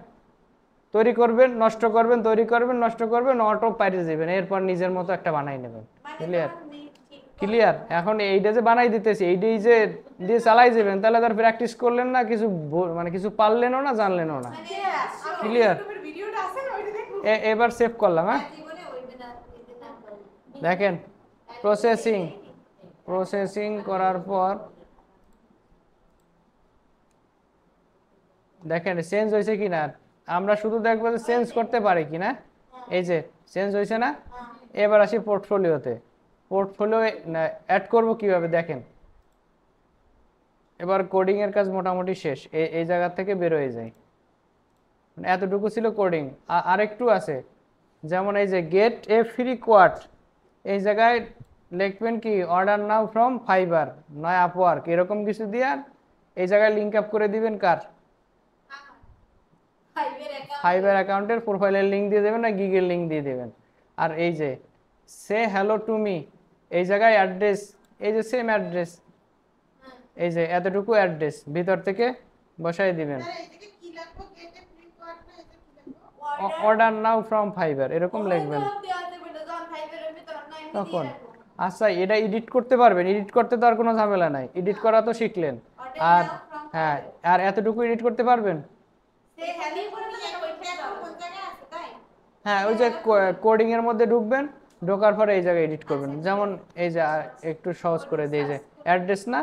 তৈরি করবেন, নষ্ট করবেন, তৈরি করবেন, নষ্ট করবেন, অটো পাইরে যাবেন, এরপর নিজের মতো একটা বানাই নেবেন। ক্লিয়ার? ক্লিয়ার? এখন এইটা যে বানাই দিতেছি এইটাই যে দিয়ে চালাই যাবেন, তাহলে তার প্র্যাকটিস করলেন না, কিছু মানে কিছু পারলেনও না, জানলেনও না। ক্লিয়ার? এবার সেভ করলাম। হ্যাঁ দেখেন প্রসেসিং, প্রসেসিং করার পর দেখেন চেঞ্জ হয়েছে কিনা, আমরা শুধু দেখবো যে চেঞ্জ করতে পারি কিনা। এই যে চেঞ্জ হয়েছে না। এবার আসি পোর্টফোলিওতে, পোর্টফোলিও অ্যাড করব কিভাবে দেখেন। এবার কোডিং এর কাজ মোটামুটি শেষ, এই জায়গা থেকে বের হয়ে যায়, মানে এতটুকু ছিল কোডিং, আর একটু আছে। যেমন এই যে গেট এ ফ্রি কোয়ার্ট, এই জায়গায় লিখবেন কি অর্ডার নাও ফ্রম ফাইবার নয় আপওয়ার্ক, এরকম কিছু দিয়ে এই জায়গায় লিঙ্ক আপ করে দিবেন কার, ফাইবার অ্যাকাউন্টের প্রোফাইলের লিঙ্ক দিয়ে দেবেন না গিগের লিঙ্ক দিয়ে দেবেন। আর এই যে সে হ্যালো টু মি, এই জায়গায় অ্যাড্রেস, এই যে সেম অ্যাড্রেস, এই যে এতটুকু অ্যাড্রেস ভিতর থেকে বসাই দিবেন, অর্ডার নাও ফ্রম ফাইবার এরকম লিখবেন তখন। আচ্ছা এটা এডিট করতে পারবেন, এডিট করতে তো আর কোনো ঝামেলা নাই, এডিট করা তো শিখলেন। আর হ্যাঁ আর এতটুকু এডিট করতে পারবেন। হ্যাঁ ওই যে কোডিং এর মধ্যে ঢুকবেন, ঢোকার পরে এই জায়গায় এডিট করবেন। যেমন এই যে একটু সহজ করে দিই, যে অ্যাড্রেস না,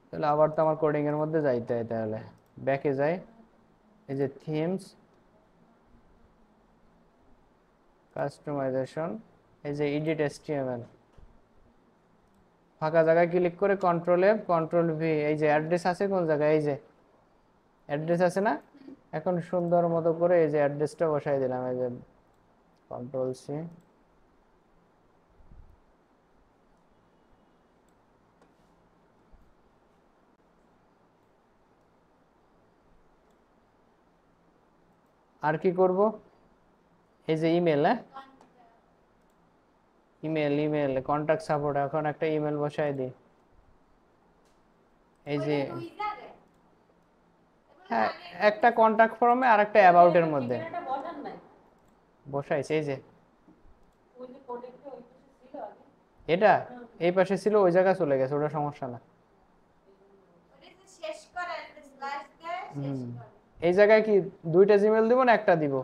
তাহলে আবার তো আমার কোডিং এর মধ্যে যাইতে হয়, তাহলে ব্যাকে যাই, এই যে থিমস, কাস্টমাইজেশন, এই যে এডিট এসটিএমএল, ফাঁকা জায়গায় ক্লিক করে কন্ট্রোল এফ কন্ট্রোল ভি, এই যে অ্যাড্রেস আছে কোন জায়গায়, এই যে অ্যাড্রেস আছে না, এখন সুন্দর মতো করে এই যে অ্যাড্রেসটা বসাই দিলাম, এই যে কন্ট্রোল সি, আর কি করব, এই যে ইমেল, হ্যাঁ ইমেল, ইমেল কন্টাক্ট সাপোর্ট, এখন একটা ইমেল বসাই দিই, এই যে হ্যাঁ একটা কন্টাক্ট ফর্মে আর একটা অ্যাবাউট এর মধ্যে বসাইছে। এই যে এটা এই পাশে ছিল, ওই জায়গায় চলে গেছে, ওটা সমস্যা না। এই জায়গায় কি দুইটা জিমেল দিব না একটা দিব?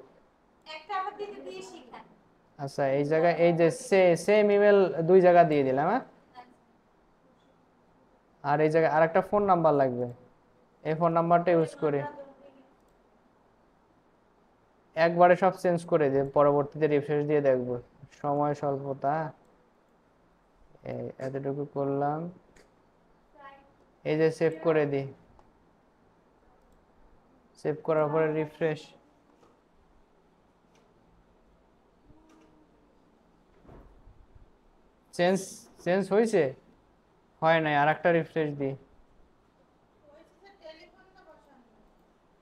আচ্ছা এই জায়গায় এই যে সেম ইমেল দুই জায়গা দিয়ে দিলাম। হ্যাঁ আর এই জায়গায় আরেকটা ফোন নাম্বার লাগবে, এই ফোন নাম্বারটা ইউজ করে একবারে সব চেঞ্জ করে দিয়ে পরবর্তীতে রিফ্রেশ দিয়ে দেখবো। সময় স্বল্পতা, এতটুকু করলাম, এই যে সেভ করে দিই, সেভ করার পরে রিফ্রেশ, চেঞ্জ চেঞ্জ হয়েছে, হয় নাই, আর একটা রিফ্রেশ দিই।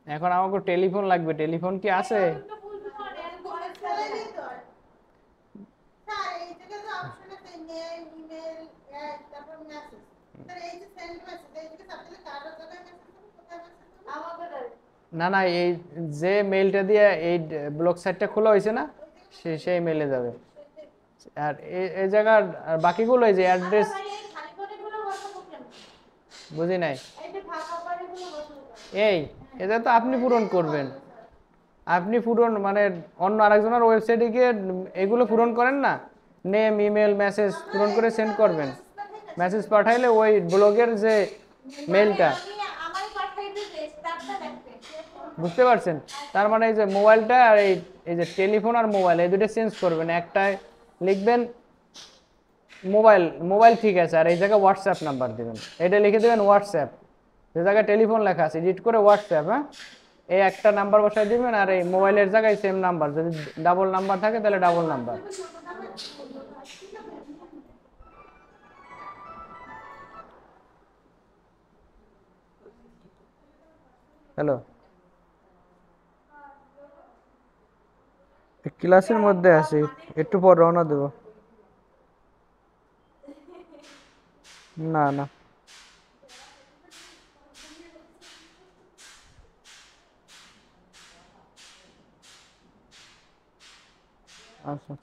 এখন আমাকে টেলিফোন লাগবে, টেলিফোন কি আছে? না না এই যে মেইলটা দিয়ে এই ব্লগ সাইটটা খোলা হয়েছে না, সেই মেইলে যাবে। আর এই জায়গার বাকিগুলো এই যে অ্যাড্রেস, বুঝি নাই। এই এটা তো আপনি পূরণ করবেন, আপনি পূরণ মানে অন্য আরেকজনের ওয়েবসাইটে গিয়ে এগুলো পূরণ করেন না, নেম ইমেল মেসেজ পূরণ করে সেন্ড করবেন, মেসেজ পাঠাইলে ওই ব্লগের যে মেলটা, বুঝতে পারছেন? তার মানে এই যে মোবাইলটা আর এই যে টেলিফোন আর মোবাইল এই দুটো চেঞ্জ করবেন, একটায় লিখবেন মোবাইল, মোবাইল ঠিক আছে, আর এই জায়গায় হোয়াটসঅ্যাপ নাম্বার দেবেন, এটা লিখে দেবেন হোয়াটসঅ্যাপ, যে জায়গায় টেলিফোন লেখা আছে এডিট করে হোয়াটসঅ্যাপ, হ্যাঁ এই একটা নাম্বার বসাই দিবেন, আর এই মোবাইলের জায়গায় সেম নাম্বার, যদি ডাবল নাম্বার থাকে তাহলে ডাবল নাম্বার। হ্যালো, ক্লাসের মধ্যে আছি, একটু পর রওনা দেব। না না, আচ্ছা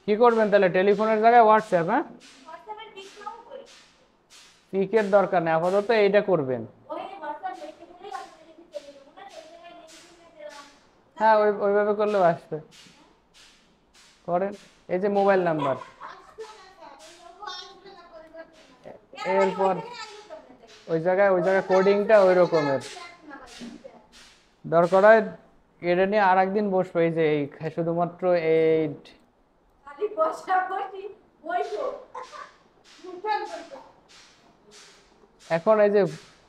কি করবেন তাহলে, টেলিফোনের জায়গায় হোয়াটসঅ্যাপ, হ্যাঁ পিকের দরকার নেই আপাতত, এইটা করবেন। হ্যাঁ ওইভাবে করলেও আসবে, করেন। এই যে মোবাইল নাম্বার, এরপর ওই জায়গায় কোডিংটা ওই রকমের দরকার হয়, এটা নিয়ে আর একদিন বসবো। এই যে এই শুধুমাত্র এই এখন এই যে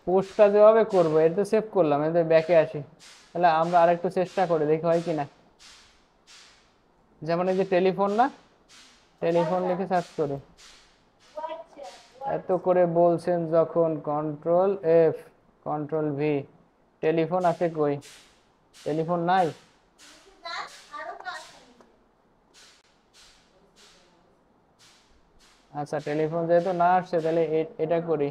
পোস্টটা যেভাবে করবো এটা সেভ করলাম, এদের ব্যাকে আসি, তাহলে আমরা আরেকটু চেষ্টা করে দেখি হয় কিনা। যেমন এই যে টেলিফোন, না টেলিফোন লিখে সার্চ করি, এত করে বলছেন যখন control F control V, telephone আছে কই, টেলিফোন নাই। আচ্ছা টেলিফোন যেহেতু না আসছে তাহলে এটা করি,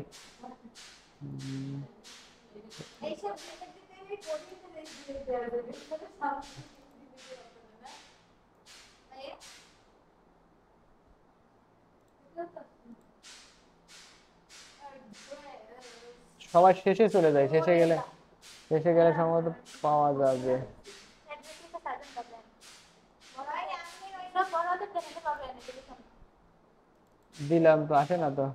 সবাই শেষে চলে যায়, শেষে গেলে সম্ভবত পাওয়া যাবে। দিলাম তো, আসে না তো,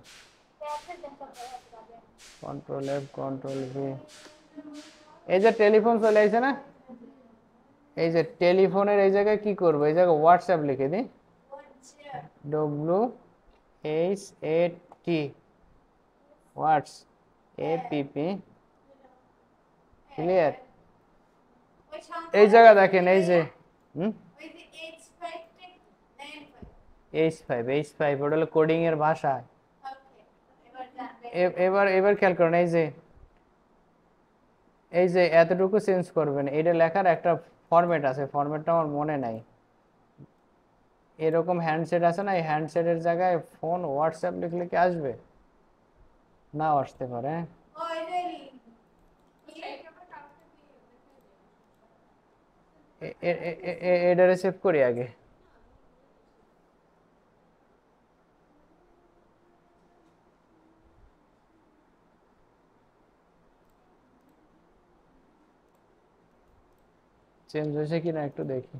কন্ট্রোল এফ কন্ট্রোল ভি, এই যে টেলিফোন চলে আসছে না, এই যে টেলিফোনের এই জায়গায় কি করবো, এই জায়গায় হোয়াটসঅ্যাপ লিখে দিই, WHAT হোয়াটস APP, ক্লিয়ার। এই জায়গা দেখেন এই যে H5 ওটা হলো কোডিং এর ভাষা। এবার খেয়াল করেন, এই যে এতটুকু চেঞ্জ করবেন, এটা লেখার একটা ফরম্যাট আছে, ফরম্যাটটা আমার মনে নাই, এরকম হ্যান্ডসেট আছে না, এই হ্যান্ডসেটের জায়গায় ফোন হোয়াটসঅ্যাপ লিখলে কি আসবে, নাও আসতে পারে, এটারে সেভ করি আগে, চেঞ্জ হয়েছে কিনা একটু দেখি,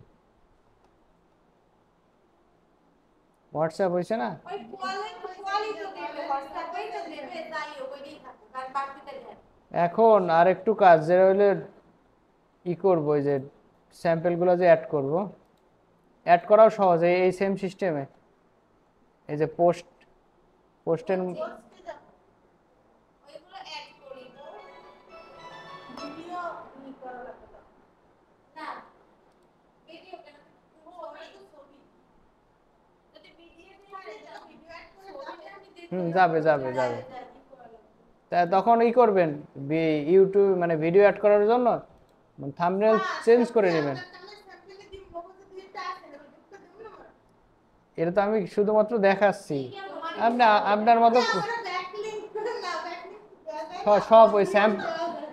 হোয়াটসঅ্যাপ হয়েছে না, এখন আর একটু কাজ, যেটা হইলে ই করবো, ওই যে স্যাম্পেলগুলো যে অ্যাড করাও সহজ, এই সেম সিস্টেমে, এই যে পোস্টের যাবে যাবে যাবে, তা তখন করবেন, ইউটিউব মানে ভিডিও অ্যাড করার জন্য থাম্বনেল চেঞ্জ করে নেবেন। এটা তো আমি শুধুমাত্র দেখাচ্ছি, আপনি আপনার মতো সব ওই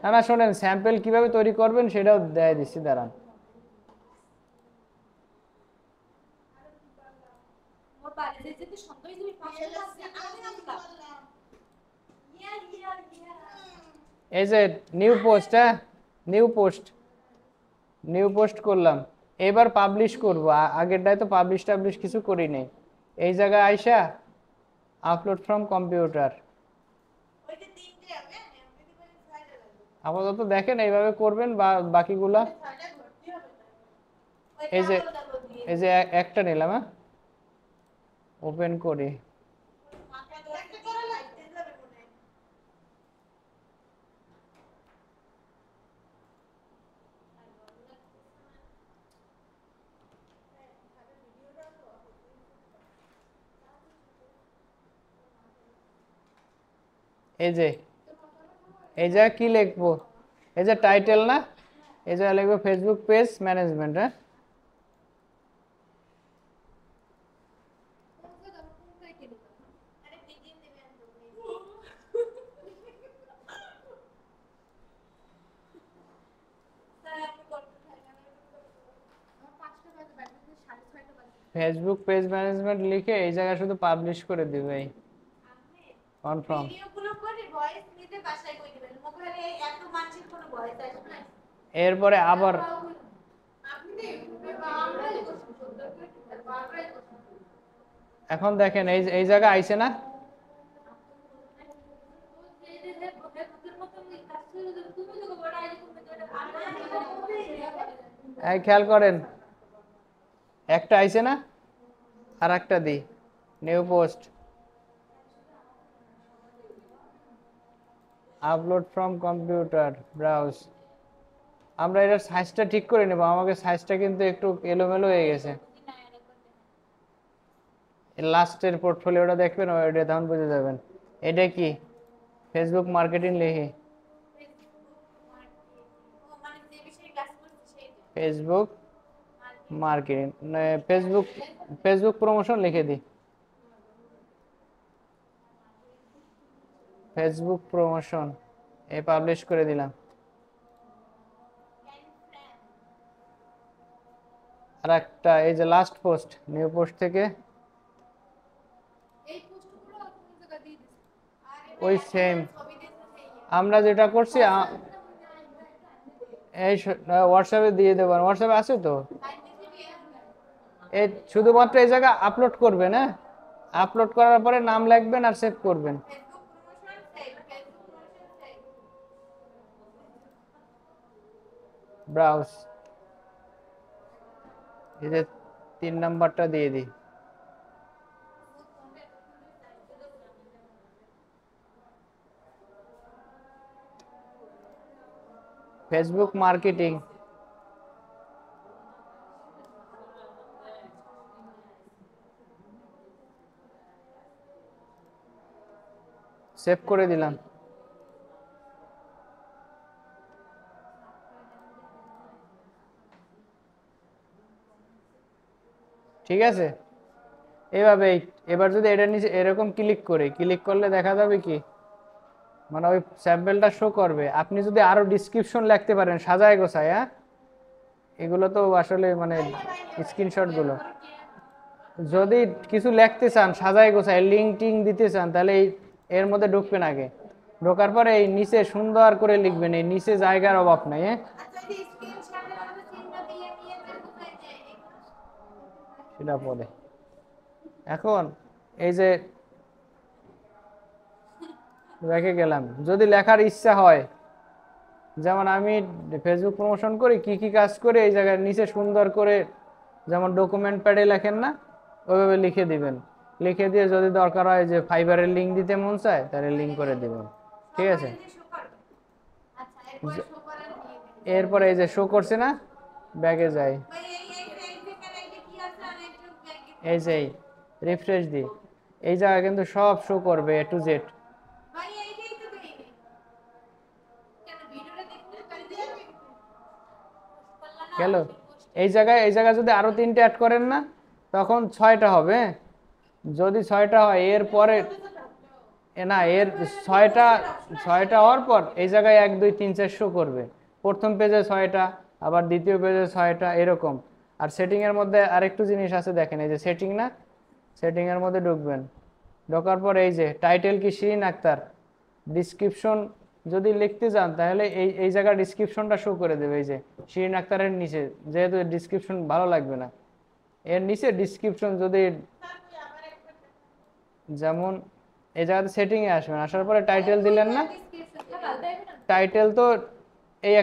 না না শোনেন, স্যাম্পল কিভাবে তৈরি করবেন সেটাও দেয় দিচ্ছি, দাঁড়ান, এই যে নিউ পোস্ট, হ্যাঁ নিউ পোস্ট, নিউ পোস্ট করলাম। এবার পাবলিশ করব, আগেরটায় তো পাবলিশ টাবলিশ কিছু করি নাই। এই জায়গায় আইসা আপলোড ফ্রম কম্পিউটার, আপাতত দেখেন এইভাবে করবেন বা বাকিগুলা। এই যে এই যে একটা নিলাম, হ্যাঁ ওপেন করি। এই যে এই জায়গায় কি লিখবো, এই যে টাইটেল না, এই জায়গায় লিখবো ফেসবুক পেজ ম্যানেজমেন্ট। হ্যাঁ ফেসবুক পেজ ম্যানেজমেন্ট লিখে এই জায়গায় শুধু পাবলিশ করে দিবে। এই কনফার্ম। এরপরে আবার এখন দেখেন এই এই জায়গা আইছে না, এই খেয়াল করেন একটা আইছে না, আর একটা দিই new post, upload from computer browse. আমরা এটার সাইজটা ঠিক করে নেব, আমাকে সাইজটা কিন্তু একটু এলোমেলো হয়ে গেছে। লাস্টের পোর্টফোলিওটা দেখবেন, ওইটা তখন বুঝে যাবেন। এটা কি ফেসবুক মার্কেটিং লিখি, Facebook marketing, Facebook Facebook promotion লিখে দিই, ফেসবুক প্রমোশন, এই পাবলিশ করে দিলাম। আর একটা এই যে লাস্ট পোস্ট, নিউ পোস্ট থেকে ওই সেম আমরা যেটা করছি এই হোয়াটসঅ্যাপে দিয়ে দেবেন, হোয়াটসঅ্যাপে আছে তো। এই শুধুমাত্র এই জায়গা আপলোড করবেন, হ্যাঁ আপলোড করার পরে নাম লিখবেন আর সেভ করবেন। ব্রাউজ, এই যে 3 নাম্বারটা দিয়ে দিই। ফেসবুক মার্কেটিং, সেভ করে দিলাম। ঠিক আছে, এইভাবে এবার যদি এটা নিচে এরকম ক্লিক করে ক্লিক করলে দেখা যাবে কি, মানে ওই স্যাম্পলটা শো করবে। আপনি যদি আরো ডিসক্রিপশন লিখতে পারেন সাজায় গোছায়, হ্যাঁ এগুলো তো আসলে মানে স্ক্রিনশট গুলো, যদি কিছু লিখতে চান সাজায় গোছায় লিঙ্ক টিঙ্ক দিতে চান, তাহলে এর মধ্যে ঢুকবেন। আগে ঢোকার পরে এই নিচে সুন্দর করে লিখবেন, এই নিচে জায়গার অভাব নাই। হ্যাঁ সেটা পরে, এখন এই যে রেখে গেলাম। যদি লেখার ইচ্ছা হয়, যেমন আমি ফেসবুক প্রমোশন করি, কি কি কাজ করে এই জায়গায় নিচে সুন্দর করে, যেমন ডকুমেন্ট প্যাডে লেখেন না, ওইভাবে লিখে দিবেন। লিখে দিয়ে যদি দরকার হয় যে ফাইবারের লিঙ্ক দিতে মন চায়, তাহলে লিঙ্ক করে দিবেন। ঠিক আছে, এরপরে এই যে শো করছে না, ব্যাগে যাই, এই যে রিফ্রেশ দিই, এই জায়গায় কিন্তু সব শো করবে এ টু জেড। গেল এই জায়গায়, এই জায়গায় যদি আরো 3টে অ্যাড করেন না, তখন 6টা হবে। যদি 6টা হয় এর পরে না, এর 6টা হওয়ার পর এই জায়গায় 1 2 3 4 শো করবে। প্রথম পেজে 6টা, আবার দ্বিতীয় পেজে 6টা, এরকম। আর সেটিং এর মধ্যে আরেকটু জিনিস আছে দেখেন, এই যে সেটিং না, সেটিং এর মধ্যে ঢুকবেন, ঢোকার পর এই যে টাইটেল কি শিরিন আক্তার, ডিসক্রিপশন যদি লিখতে চান তাহলে এই এই জায়গার ডিসক্রিপশনটা শো করে দেবে, এই যে শিরিন আক্তারের নিচে, যেহেতু ডিসক্রিপশন ভালো লাগবে না, এর নিচে ডিসক্রিপশন যদি, যেমন এই জায়গাতে সেটিং এ আসবেন, আসার পরে টাইটেল দিলেন না, টাইটেল তো এই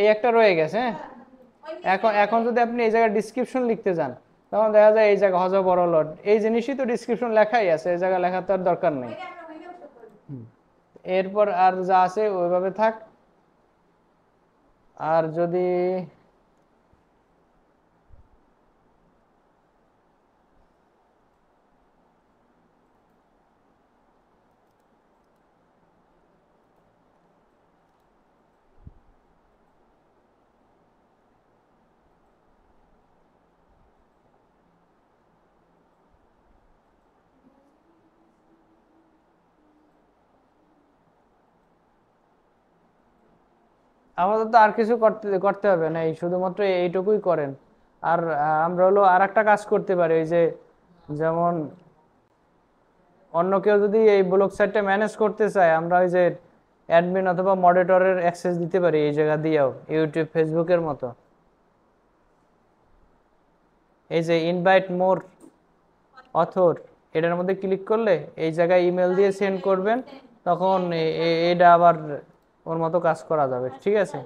এই একটা রয়ে গেছে, হ্যাঁ। এখন এখন যদি আপনি এই জায়গায় ডিসক্রিপশন লিখতে যান, তখন দেখা যায় এই জায়গা হজ বড় লট, এই জিনিসই তো ডিসক্রিপশন লেখাই আছে, এই জায়গায় লেখার তো আর দরকার নেই। এরপর আর যা আছে ওইভাবে থাক। আর যদি আপাতত আর কিছু করতে করতে হবে না, এই শুধুমাত্র এইটুকুই করেন। আর আমরা হলো আর একটা কাজ করতে পারি, ওই যে যেমন অন্য কেউ যদি এই ব্লগ সাইটটা ম্যানেজ করতে চায়, আমরা ওই যে অ্যাডমিন অথবা মডারেটরের অ্যাক্সেস দিতে পারি এই জায়গা দিয়েও, ইউটিউব ফেসবুকের মতো। এই যে ইনভাইট মোর অথর, এটার মধ্যে ক্লিক করলে এই জায়গায় ইমেল দিয়ে সেন্ড করবেন, তখন এটা আবার ওর মতো কাজ করা যাবে, ঠিক আছে।